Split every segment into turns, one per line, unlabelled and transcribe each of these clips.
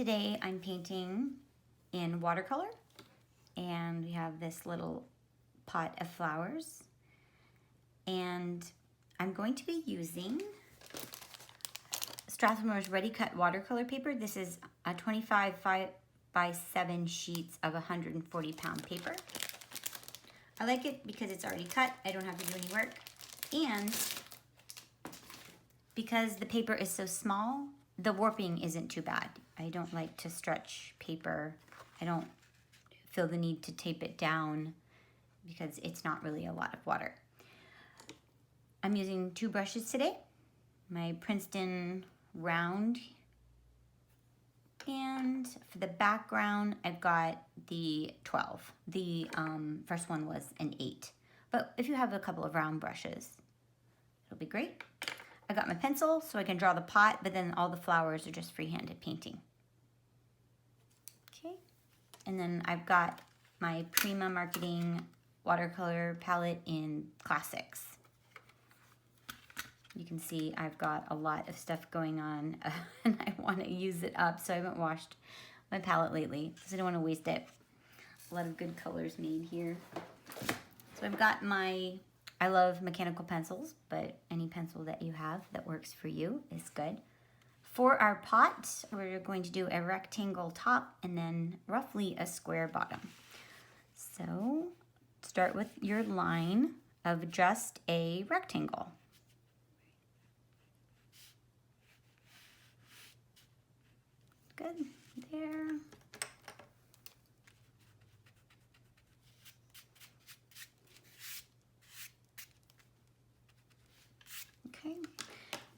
Today I'm painting in watercolor, and we have this little pot of flowers, and I'm going to be using Strathmore's Ready Cut watercolor paper. This is a 25 by 7 sheets of 140-pound paper. I like it because it's already cut. I don't have to do any work, and because the paper is so small, the warping isn't too bad. I don't like to stretch paper. I don't feel the need to tape it down because it's not really a lot of water. I'm using 2 brushes today. My Princeton round, and for the background I've got the 12. The first one was an 8, but if you have a couple of round brushes, it'll be great. I got my pencil so I can draw the pot, but then all the flowers are just freehanded painting. Okay, and then I've got my Prima Marketing watercolor palette in Classics. You can see I've got a lot of stuff going on and I want to use it up, so I haven't washed my palette lately because I don't want to waste it. A lot of good colors made here. So I've got my, I love mechanical pencils, but any pencil that you have that works for you is good. For our pot, we're going to do a rectangle top and then roughly a square bottom. So start with your line of just a rectangle. Good, there. Okay,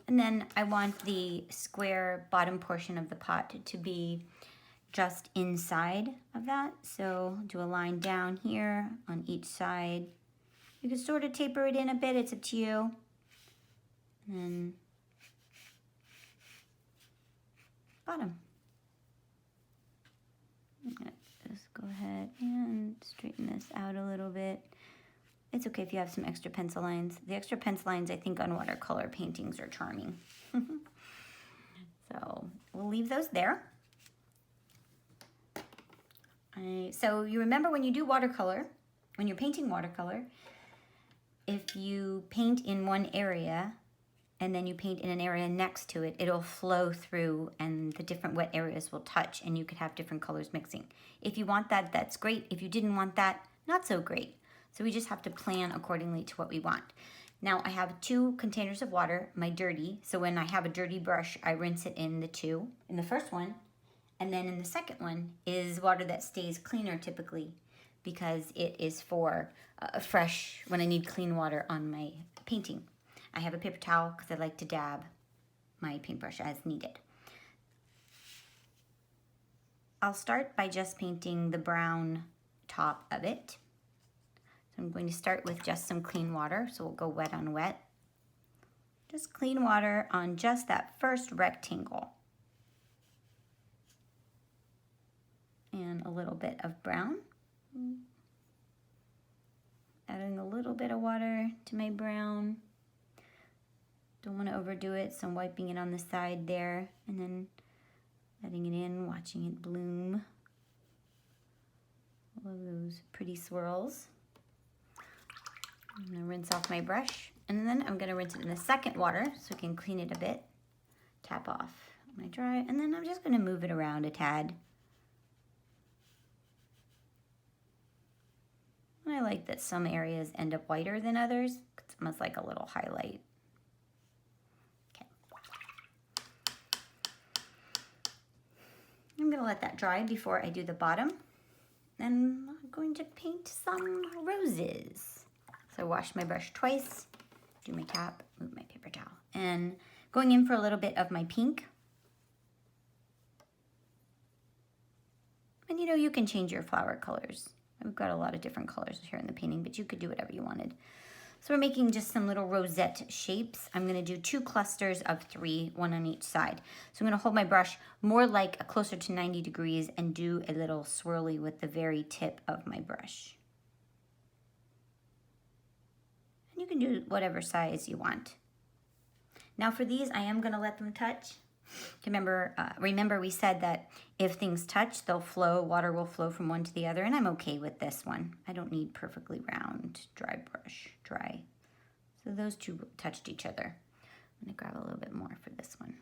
and then I want the square bottom portion of the pot to be just inside of that. So do a line down here on each side. You can sort of taper it in a bit, it's up to you. And then bottom. I'm gonna just go ahead and straighten this out a little bit. It's okay if you have some extra pencil lines. The extra pencil lines, I think, on watercolor paintings are charming. So we'll leave those there. So you remember when you do watercolor, when you're painting watercolor, if you paint in one area and then you paint in an area next to it, it'll flow through and the different wet areas will touch and you could have different colors mixing. If you want that, that's great. If you didn't want that, not so great. So we just have to plan accordingly to what we want. Now I have 2 containers of water, my dirty. So when I have a dirty brush, I rinse it in the 2. In the first one, and then in the second one is water that stays cleaner typically because it is for fresh, when I need clean water on my painting. I have a paper towel because I like to dab my paintbrush as needed. I'll start by just painting the brown top of it. So I'm going to start with just some clean water, so we'll go wet on wet. Just clean water on just that first rectangle. And a little bit of brown. Adding a little bit of water to my brown. Don't want to overdo it, so I'm wiping it on the side there and then letting it in, watching it bloom. All of those pretty swirls. I'm going to rinse off my brush, and then I'm going to rinse it in the second water so I can clean it a bit. Tap off my dry, and then I'm just going to move it around a tad. And I like that some areas end up whiter than others. It's almost like a little highlight. I'm gonna let that dry before I do the bottom. Then I'm going to paint some roses. So wash my brush twice, do my cap, move my paper towel. And going in for a little bit of my pink. And you know, you can change your flower colors. We've got a lot of different colors here in the painting, but you could do whatever you wanted. So we're making just some little rosette shapes. I'm gonna do 2 clusters of 3, 1 on each side. So I'm gonna hold my brush more like closer to 90 degrees and do a little swirly with the very tip of my brush. And you can do whatever size you want. Now for these, I am gonna let them touch. Remember we said that if things touch, they'll flow, water will flow from one to the other, and I'm okay with this one. I don't need perfectly round, dry. So those two touched each other. I'm gonna grab a little bit more for this one.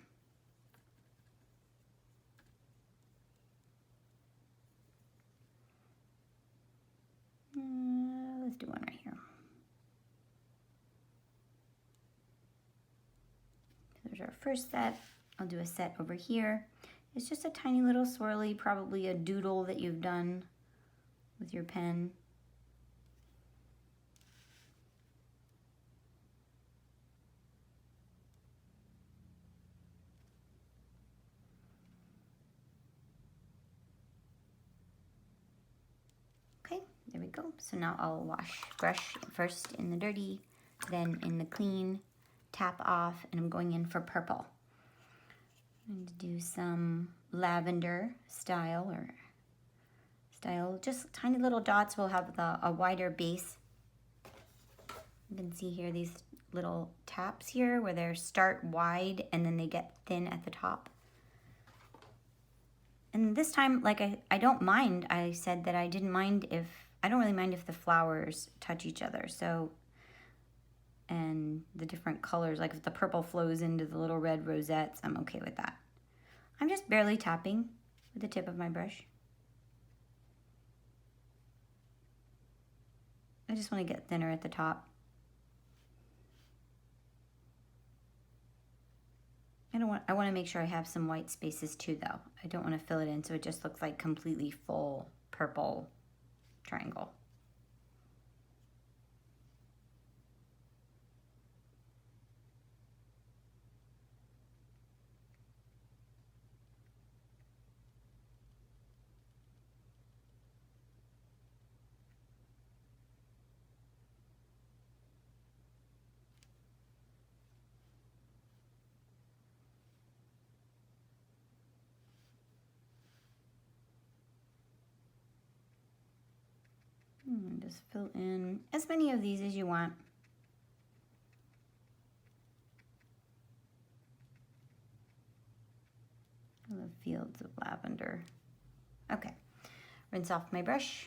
Let's do one right here. There's our first set. I'll do a set over here. It's just a tiny little swirly, probably a doodle that you've done with your pen. Okay, there we go. So now I'll brush first in the dirty, then in the clean, tap off, and I'm going in for purple. I'm going to do some lavender style, just tiny little dots will have a wider base. You can see here these little taps here where they start wide and then they get thin at the top. And this time, like I don't mind, I said that I don't really mind if the flowers touch each other. So, and the different colors, like if the purple flows into the little red rosettes, I'm okay with that. I'm just barely tapping with the tip of my brush. I just want to get thinner at the top. I want to make sure I have some white spaces too though. I don't want to fill it in so it just looks like completely full purple triangle. Just fill in as many of these as you want. The fields of lavender. Okay, rinse off my brush.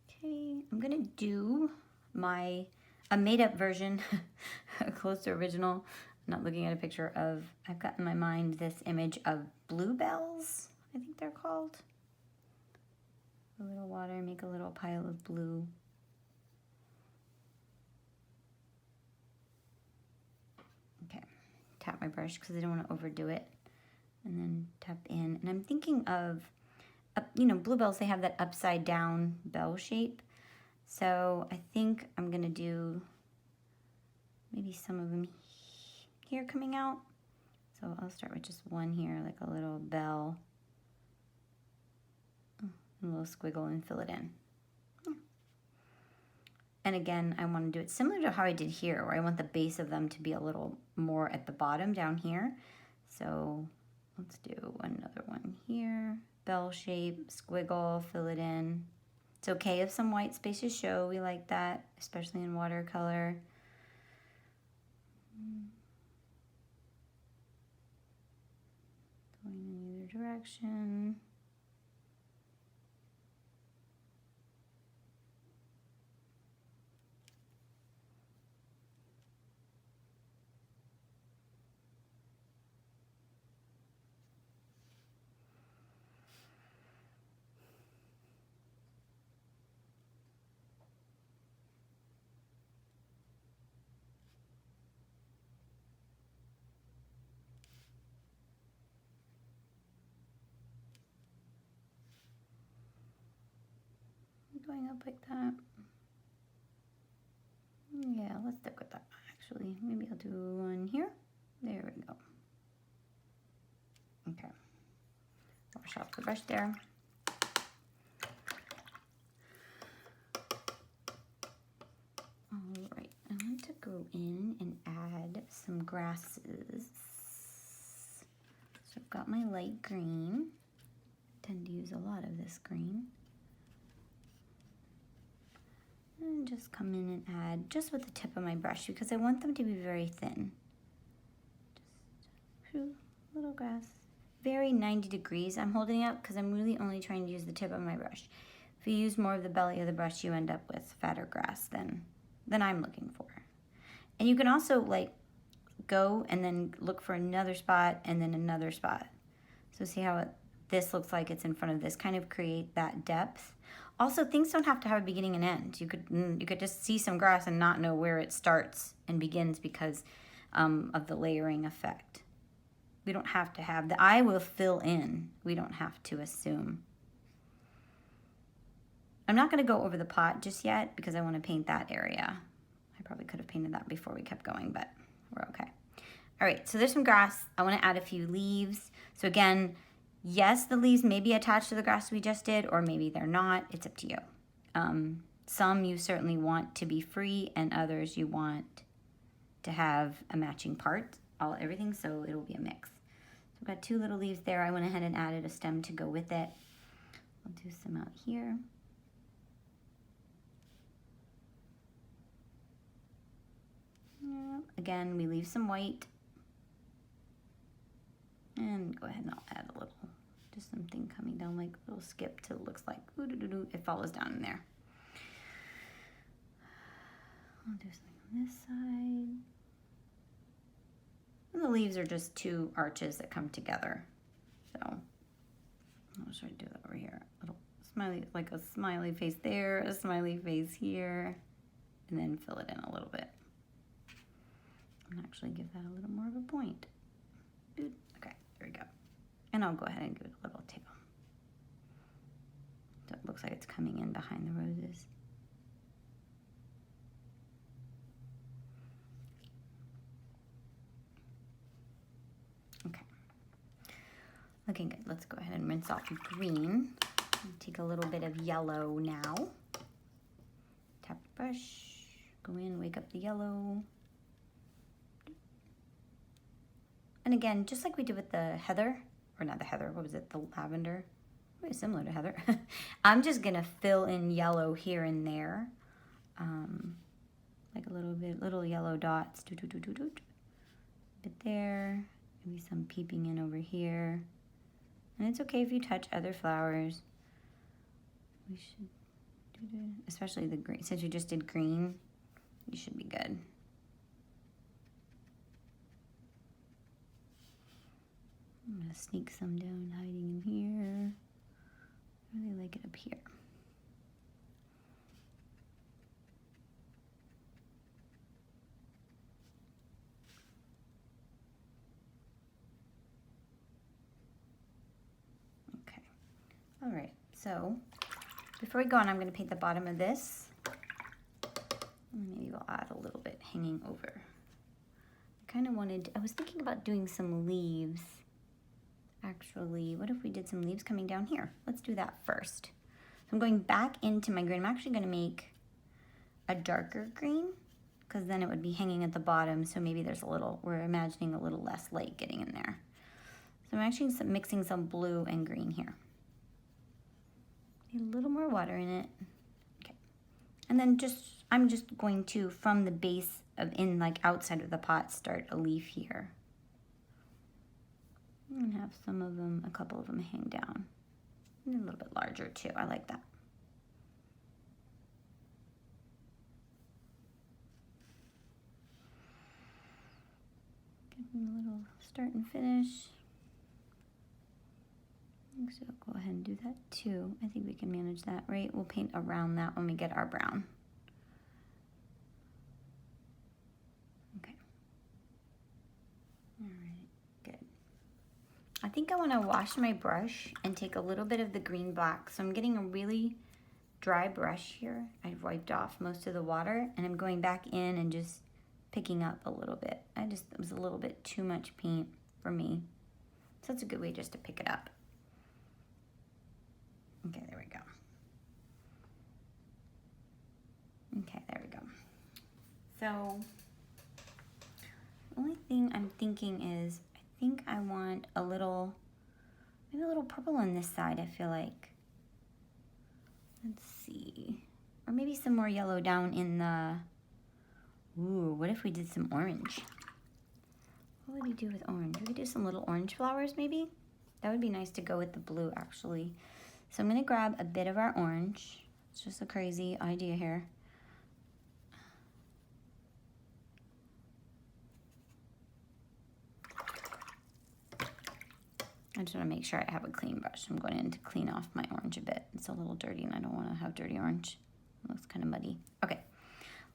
Okay, I'm gonna do a made-up version, close to original. I'm not looking at a picture of, I've got in my mind this image of bluebells, I think they're called. A little water, make a little pile of blue. Okay, tap my brush because I don't want to overdo it. And then tap in, and I'm thinking of, bluebells, they have that upside down bell shape. So I think I'm gonna do maybe some of them here coming out. So I'll start with just one here, like a little bell, a little squiggle, and fill it in. And again, I want to do it similar to how I did here, where I want the base of them to be a little more at the bottom down here. So let's do another one here. Bell shape, squiggle, fill it in. It's okay if some white spaces show. We like that, especially in watercolor. Going in either direction. Going up like that. Yeah, let's stick with that. Actually, maybe I'll do one here. There we go. Okay. Wash off the brush there. All right, I want to go in and add some grasses. So I've got my light green. I tend to use a lot of this green. And And just come in and add just with the tip of my brush because I want them to be very thin. Just little grass. Very 90 degrees I'm holding up because I'm really only trying to use the tip of my brush. If you use more of the belly of the brush, you end up with fatter grass than I'm looking for. And you can also like go and then look for another spot and then another spot. So see how this looks like it's in front of this, kind of create that depth. Also, things don't have to have a beginning and end. You could just see some grass and not know where it starts and begins because of the layering effect. We don't have to have, the eye will fill in. We don't have to assume. I'm not gonna go over the pot just yet because I wanna paint that area. I probably could have painted that before we kept going, but we're okay. All right, so there's some grass. I wanna add a few leaves. So again, yes, the leaves may be attached to the grass we just did, or maybe they're not. It's up to you. Some you certainly want to be free, and others you want to have a matching part, everything, so it'll be a mix. So I've got 2 little leaves there. I went ahead and added a stem to go with it. I'll do some out here. Yeah. Again, we leave some white. And go ahead and I'll add a little, just something coming down like a little skip till it looks like, it follows down in there. I'll do something on this side. And the leaves are just 2 arches that come together. So I'll try to do that over here. A little smiley, like a smiley face there, a smiley face here, and then fill it in a little bit. And actually give that a little more of a point. Okay, there we go. And I'll go ahead and give it a little tail. So it looks like it's coming in behind the roses. Okay. Looking good. Let's go ahead and rinse off green. Take a little bit of yellow now. Tap the brush. Go in, wake up the yellow. And again, just like we did with the heather, or not the heather, what was it, the lavender? Very similar to heather. I'm just gonna fill in yellow here and there. Like a little yellow dots. A bit there, maybe some peeping in over here. And it's okay if you touch other flowers. We should do, especially the green, since you just did green, you should be good. I'm gonna sneak some down, hiding in here. I really like it up here. Okay. All right, so before we go on, I'm gonna paint the bottom of this. Maybe we'll add a little bit hanging over. I was thinking about doing some leaves. Actually, what if we did some leaves coming down here? Let's do that first. So I'm going back into my green. I'm actually gonna make a darker green because then it would be hanging at the bottom. So maybe there's we're imagining a little less light getting in there. So I'm actually mixing some blue and green here. A little more water in it. Okay. And then I'm just going to, from the base like outside of the pot, start a leaf here. And have a couple of them hang down. And a little bit larger too, I like that. Give them a little start and finish. So go ahead and do that too. I think we can manage that, right? We'll paint around that when we get our brown. Okay. All right. I think I want to wash my brush and take a little bit of the green black. So I'm getting a really dry brush here. I've wiped off most of the water and I'm going back in and just picking up a little bit. It was a little bit too much paint for me. So that's a good way just to pick it up. Okay, there we go. Okay, there we go. So the only thing I'm thinking is, I think I want maybe a little purple on this side, I feel like. Let's see. Or maybe some more yellow down in the, ooh, what if we did some orange? What would we do with orange? We could do some little orange flowers maybe. That would be nice to go with the blue actually. So I'm gonna grab a bit of our orange. It's just a crazy idea here. I just want to make sure I have a clean brush. I'm going in to clean off my orange a bit. It's a little dirty and I don't want to have dirty orange. It looks kind of muddy. Okay,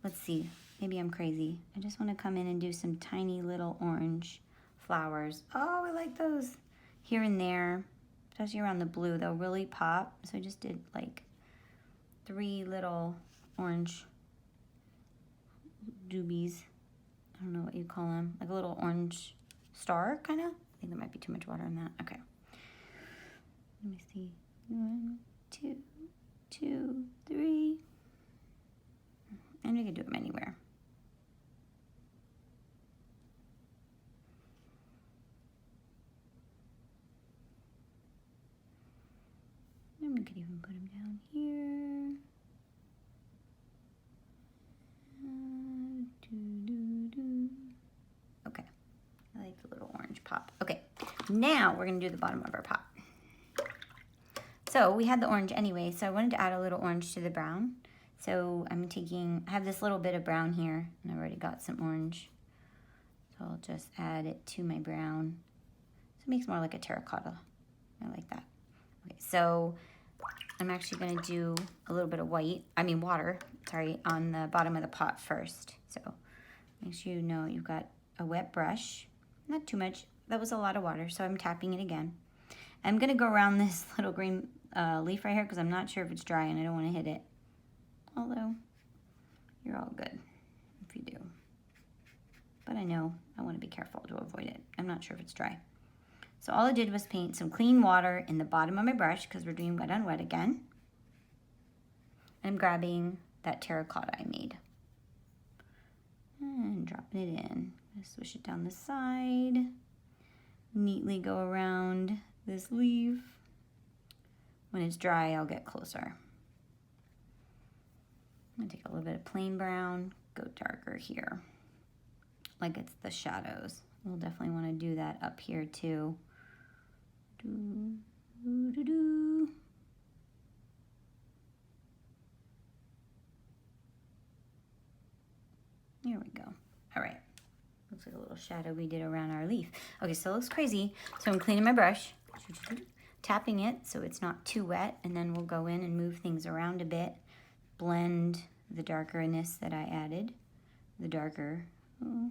let's see. Maybe I'm crazy. I just want to come in and do some tiny little orange flowers. Oh, I like those. Here and there, especially around the blue, they'll really pop. So I just did like 3 little orange doobies. I don't know what you call them. Like a little orange star, kind of. I think there might be too much water in that. Okay. Let me see. 1, 2, 2, 3. And we can do them anywhere. And we could even put them down here. Okay. I like the little orange pop. Okay, now we're gonna do the bottom of our pot. So we had the orange anyway, so I wanted to add a little orange to the brown. So I have this little bit of brown here, and I've already got some orange. So I'll just add it to my brown. So it makes more like a terracotta. I like that. Okay, so I'm actually gonna do a little bit of water, on the bottom of the pot first. So make sure you know you've got a wet brush. Not too much. That was a lot of water, so I'm tapping it again. I'm going to go around this little green leaf right here because I'm not sure if it's dry and I don't want to hit it. Although, you're all good if you do. But I know I want to be careful to avoid it. I'm not sure if it's dry. So all I did was paint some clean water in the bottom of my brush because we're doing wet on wet again. I'm grabbing that terracotta I made. And dropping it in. Swish it down the side. Neatly go around this leaf. When it's dry, I'll get closer. I'm gonna take a little bit of plain brown, go darker here. Like it's the shadows. We'll definitely want to do that up here too. Here we go. All right. Looks like a little shadow we did around our leaf. Okay, so it looks crazy. So I'm cleaning my brush, tapping it so it's not too wet, and then we'll go in and move things around a bit, blend the darkerness that I added, the darker. Oh,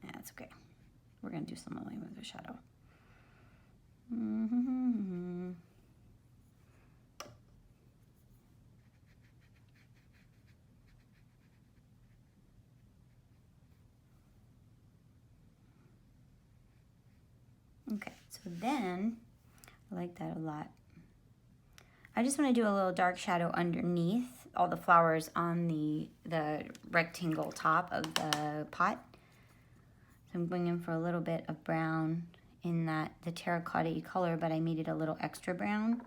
yeah, that's okay. We're gonna do something with the shadow. Okay, so then, I like that a lot. I just want to do a little dark shadow underneath all the flowers on the rectangle top of the pot. So I'm going in for a little bit of brown in the terracotta-y color, but I made it a little extra brown.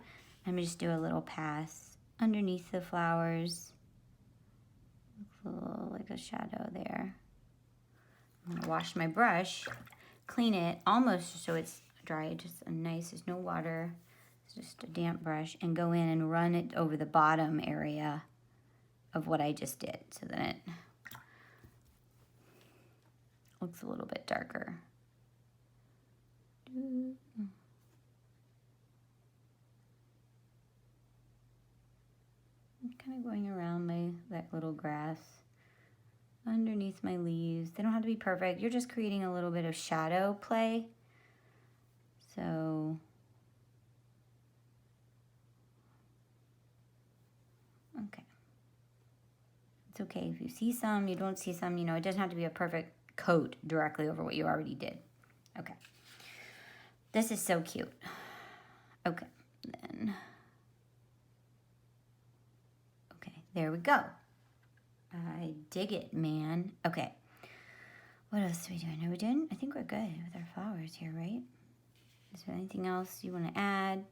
I'm gonna just do a little pass underneath the flowers. Looks a little like a shadow there. I'm gonna wash my brush, clean it almost so it's dry, just a nice, there's no water, it's just a damp brush, and go in and run it over the bottom area of what I just did so that it looks a little bit darker. I'm kind of going around that little grass underneath my leaves. They don't have to be perfect. You're just creating a little bit of shadow play. So, okay. It's okay if you see some, you don't see some, it doesn't have to be a perfect coat directly over what you already did. Okay. This is so cute. Okay, then. Okay, there we go. I dig it, man. Okay. What else are we doing? Are we doing? I think we're good with our flowers here, right? Is there anything else you want to add?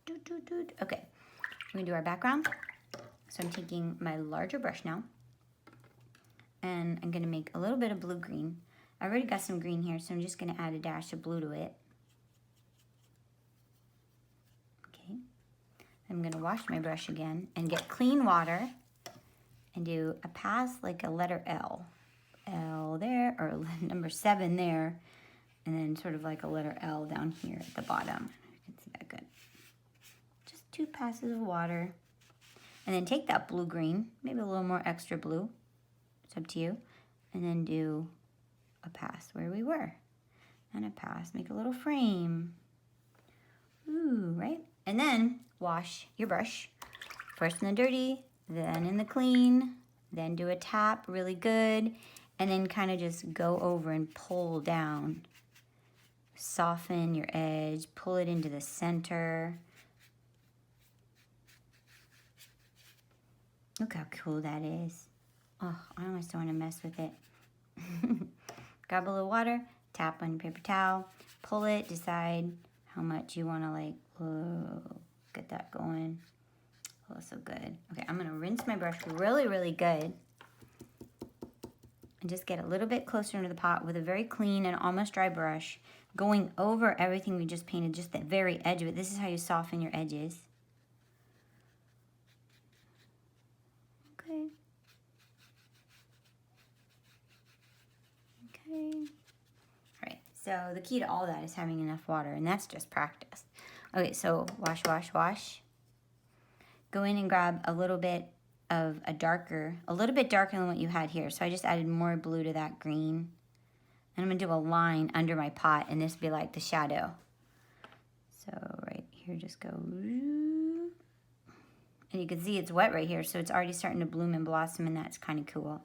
Okay. We're going to do our background. So I'm taking my larger brush now, and I'm gonna make a little bit of blue-green. I already got some green here, so I'm just gonna add a dash of blue to it. Okay. I'm gonna wash my brush again and get clean water and do a pass like a letter L. L there, or number 7 there, and then sort of like a letter L down here at the bottom. You can see that good. Just 2 passes of water. And then take that blue-green, maybe a little more extra blue. It's up to you. And then do a pass where we were. And a pass, make a little frame. Ooh, right? And then wash your brush. First in the dirty, then in the clean. Then do a tap really good. And then kind of just go over and pull down. Soften your edge, pull it into the center. Look how cool that is. Oh, I almost don't want to mess with it. Grab a little water, tap on your paper towel, pull it, decide how much you want to like, whoa, get that going. Oh, so good. Okay, I'm going to rinse my brush really, really good. And just get a little bit closer to the pot with a very clean and almost dry brush, going over everything we just painted, just the very edge of it. This is how you soften your edges. Okay. Okay. All right, so the key to all that is having enough water, and that's just practice. Okay, so wash, wash, wash. Go in and grab a little bit of a little bit darker than what you had here. So I just added more blue to that green. And I'm gonna do a line under my pot, and this will be like the shadow. So right here, just go. And you can see it's wet right here, so it's already starting to bloom and blossom, and that's kind of cool.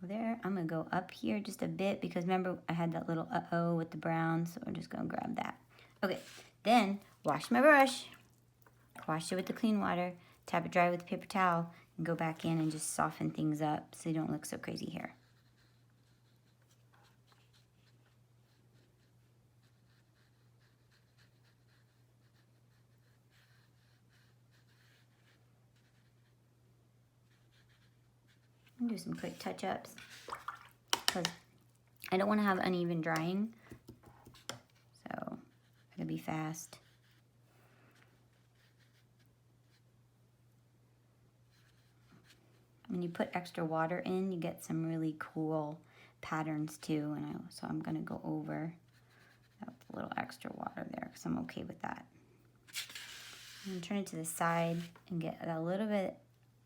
There, I'm gonna go up here just a bit, because remember I had that little uh-oh with the brown, so I'm just gonna grab that. Okay, then wash my brush. Wash it with the clean water, tap it dry with the paper towel, and go back in and just soften things up so you don't look so crazy here. And do some quick touch-ups because I don't want to have uneven drying, so it'll be fast. When you put extra water in, you get some really cool patterns too, and so I'm going to go over that with a little extra water there because I'm okay with that. I'm going to turn it to the side and get a little bit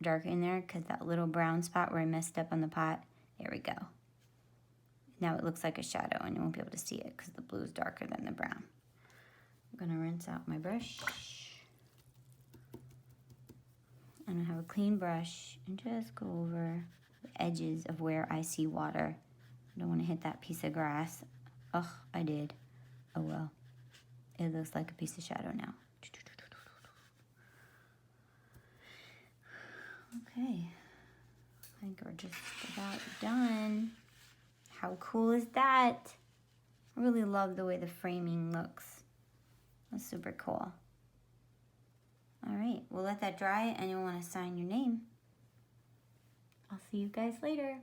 darker in there because that little brown spot where I messed up on the pot, there we go. Now it looks like a shadow and you won't be able to see it because the blue is darker than the brown. I'm going to rinse out my brush. I'm going to have a clean brush and just go over the edges of where I see water. I don't want to hit that piece of grass. Ugh, I did. Oh well. It looks like a piece of shadow now. Okay. I think we're just about done. How cool is that? I really love the way the framing looks. That's super cool. All right, we'll let that dry and you'll want to sign your name. I'll see you guys later.